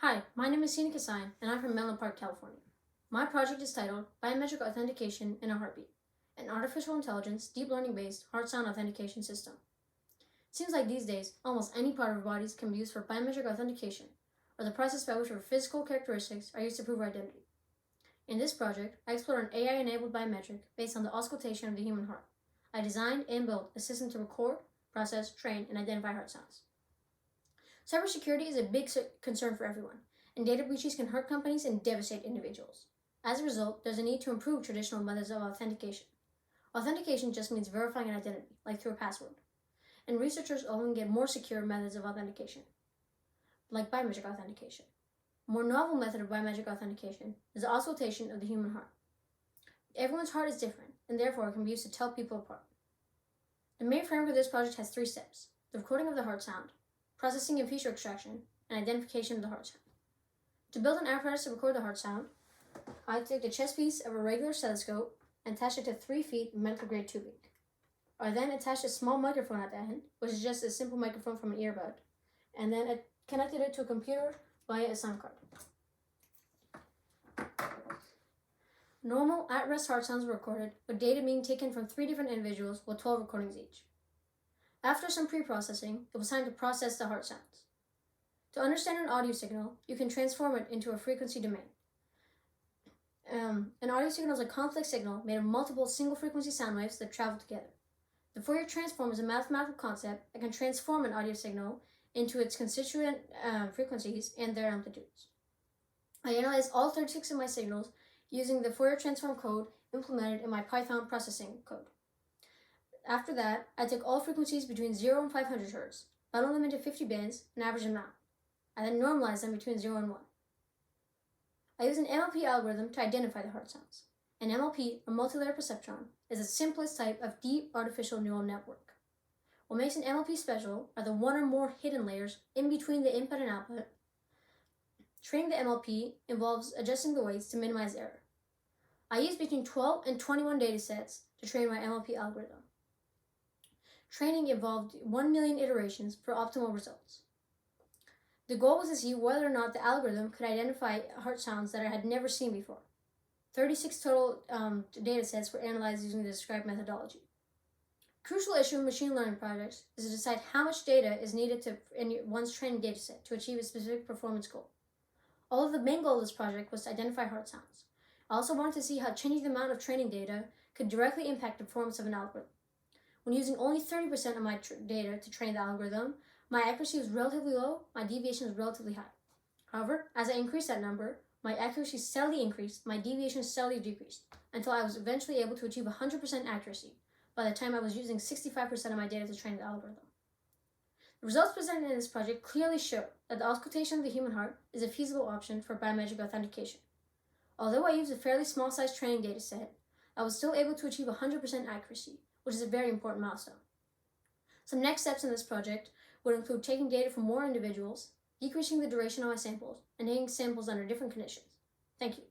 Hi, my name is Sina Kassayan, and I'm from Menlo Park, California. My project is titled Biometric Authentication in a Heartbeat, an artificial intelligence, deep learning-based heart-sound authentication system. It seems like these days, almost any part of our bodies can be used for biometric authentication, or the process by which our physical characteristics are used to prove our identity. In this project, I explored an AI-enabled biometric based on the auscultation of the human heart. I designed and built a system to record, process, train, and identify heart sounds. Cybersecurity is a big concern for everyone, and data breaches can hurt companies and devastate individuals. As a result, there's a need to improve traditional methods of authentication. Authentication just means verifying an identity, like through a password. And researchers often get more secure methods of authentication, like biometric authentication. A more novel method of biometric authentication is the auscultation of the human heart. Everyone's heart is different, and therefore it can be used to tell people apart. The main framework of this project has 3 steps: the recording of the heart sound, processing and feature extraction, and identification of the heart sound. To build an apparatus to record the heart sound, I took the chest piece of a regular stethoscope and attached it to 3 feet of medical-grade tubing. I then attached a small microphone at the end, which is just a simple microphone from an earbud, and then I connected it to a computer via a sound card. Normal at-rest heart sounds were recorded, with data being taken from 3 different individuals with 12 recordings each. After some pre-processing, it was time to process the heart sounds. To understand an audio signal, you can transform it into a frequency domain. An audio signal is a complex signal made of multiple single-frequency sound waves that travel together. The Fourier transform is a mathematical concept that can transform an audio signal into its constituent frequencies and their amplitudes. I analyzed all 36 of my signals using the Fourier transform code implemented in my Python processing code. After that, I took all frequencies between 0 and 500 Hz, bundled them into 50 bands, and averaged them out. I then normalized them between 0 and 1. I used an MLP algorithm to identify the heart sounds. An MLP, or multilayer perceptron, is the simplest type of deep artificial neural network. What makes an MLP special are the 1 or more hidden layers in between the input and output. Training the MLP involves adjusting the weights to minimize error. I used between 12 and 21 datasets to train my MLP algorithm. Training involved 1 million iterations for optimal results. The goal was to see whether or not the algorithm could identify heart sounds that I had never seen before. 36 total datasets were analyzed using the described methodology. A crucial issue in machine learning projects is to decide how much data is needed in one's training dataset to achieve a specific performance goal. Although the main goal of this project was to identify heart sounds, I also wanted to see how changing the amount of training data could directly impact the performance of an algorithm. When using only 30% of my data to train the algorithm, my accuracy was relatively low, my deviation was relatively high. However, as I increased that number, my accuracy steadily increased, my deviation steadily decreased, until I was eventually able to achieve 100% accuracy by the time I was using 65% of my data to train the algorithm. The results presented in this project clearly show that the auscultation of the human heart is a feasible option for biometric authentication. Although I used a fairly small-sized training dataset, I was still able to achieve 100% accuracy, which is a very important milestone. Some next steps in this project would include taking data from more individuals, decreasing the duration of my samples, and taking samples under different conditions. Thank you.